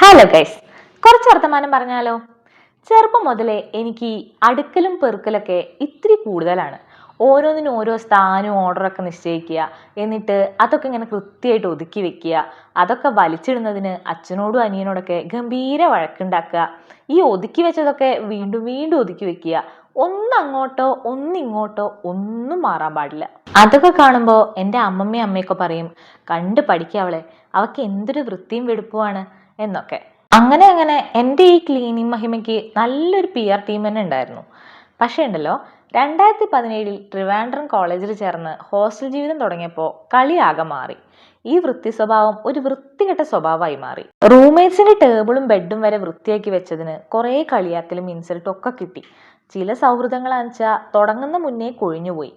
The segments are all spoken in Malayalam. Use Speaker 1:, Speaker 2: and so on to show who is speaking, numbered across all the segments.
Speaker 1: ഹലോ ഗൈസ്, കുറച്ച് വർത്തമാനം പറഞ്ഞാലോ. ചെറുപ്പം മുതലേ എനിക്ക് ഈ അടുക്കലും പെറുക്കലൊക്കെ ഇത്തിരി കൂടുതലാണ്. ഓരോന്നിനും ഓരോ സ്ഥാനവും ഓർഡറൊക്കെ നിശ്ചയിക്കുക, എന്നിട്ട് അതൊക്കെ ഇങ്ങനെ കൃത്യമായിട്ട് ഒതുക്കി വെക്കുക, അതൊക്കെ വലിച്ചിടുന്നതിന് അച്ഛനോടും അനിയനോടൊക്കെ ഗംഭീര വഴക്കുണ്ടാക്കുക, ഈ ഒതുക്കി വെച്ചതൊക്കെ വീണ്ടും വീണ്ടും ഒതുക്കി വെക്കുക, ഒന്നങ്ങോട്ടോ ഒന്നിങ്ങോട്ടോ ഒന്നും മാറാൻ പാടില്ല. അതൊക്കെ കാണുമ്പോൾ എൻ്റെ അമ്മമ്മയും അമ്മയൊക്കെ പറയും, കണ്ട് പഠിക്കവളെ, അവൾക്ക് എന്തൊരു വൃത്തിയും വെടുപ്പുമാണ് എന്നൊക്കെ. അങ്ങനെ അങ്ങനെ എൻ്റെ ഈ ക്ലീനിങ് മഹിമയ്ക്ക് നല്ലൊരു PR ടീം തന്നെ ഉണ്ടായിരുന്നു. പക്ഷേ ഉണ്ടല്ലോ, 2017 ട്രിവാൻഡ്രം കോളേജിൽ ചേർന്ന് ഹോസ്റ്റൽ ജീവിതം തുടങ്ങിയപ്പോൾ കളിയാകെ മാറി. ഈ വൃത്തി സ്വഭാവം ഒരു വൃത്തികെട്ട സ്വഭാവമായി മാറി. റൂംമേറ്റ്സിന്റെ ടേബിളും ബെഡും വരെ വൃത്തിയാക്കി വെച്ചതിന് കുറേ കളിയാക്കലും ഇൻസൾട്ടും ഒക്കെ കിട്ടി. ചില സൗഹൃദങ്ങളാണെച്ചാൽ തുടങ്ങുന്ന മുന്നേ കൊഴിഞ്ഞുപോയി.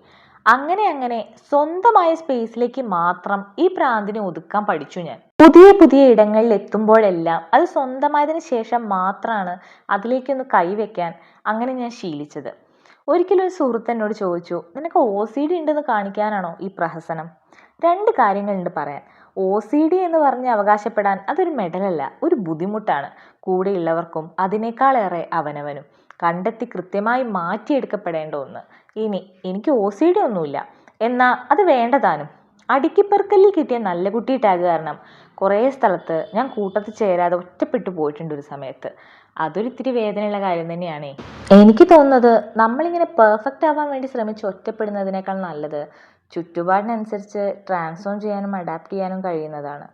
Speaker 1: അങ്ങനെ അങ്ങനെ സ്വന്തമായ സ്പേസിലേക്ക് മാത്രം ഈ പ്രാന്തിനെ ഒതുക്കാൻ പഠിച്ചു ഞാൻ. പുതിയ പുതിയ ഇടങ്ങളിൽ എത്തുമ്പോഴെല്ലാം അത് സ്വന്തമായതിനു ശേഷം മാത്രമാണ് അതിലേക്കൊന്ന് കൈവയ്ക്കാൻ അങ്ങനെ ഞാൻ ശീലിച്ചത്. ഒരിക്കലും ഒരു സുഹൃത്ത് എന്നോട് ചോദിച്ചു, നിനക്ക് OCD ഉണ്ടെന്ന് കാണിക്കാനാണോ ഈ പ്രഹസനം? രണ്ട് കാര്യങ്ങളുണ്ട് പറയാൻ. OCD എന്ന് പറഞ്ഞ് അവകാശപ്പെടാൻ അതൊരു മെഡലല്ല, ഒരു ബുദ്ധിമുട്ടാണ്. കൂടെയുള്ളവർക്കും അതിനേക്കാളേറെ അവനവനും കണ്ടെത്തി കൃത്യമായി മാറ്റിയെടുക്കപ്പെടേണ്ട ഒന്ന്. എനിക്ക് OCD ഒന്നുമില്ല, എന്നാൽ അത് വേണ്ടതാനും. അടുക്കിപ്പെറുക്കലിൽ കിട്ടിയ നല്ല കുട്ടി ടാഗ് കാരണം കുറേ സ്ഥലത്ത് ഞാൻ കൂട്ടത്തിൽ ചേരാതെ ഒറ്റപ്പെട്ടു പോയിട്ടുണ്ട് ഒരു സമയത്ത്. അതൊരിത്തിരി വേദനയുള്ള കാര്യം തന്നെയാണേ. എനിക്ക് തോന്നുന്നത് നമ്മളിങ്ങനെ പെർഫെക്റ്റ് ആവാൻ വേണ്ടി ശ്രമിച്ച് ഒറ്റപ്പെടുന്നതിനേക്കാൾ നല്ലത് ചുറ്റുപാടിനനുസരിച്ച് ട്രാൻസ്ഫോം ചെയ്യാനും അഡാപ്റ്റ് ചെയ്യാനും കഴിയുന്നതാണ്.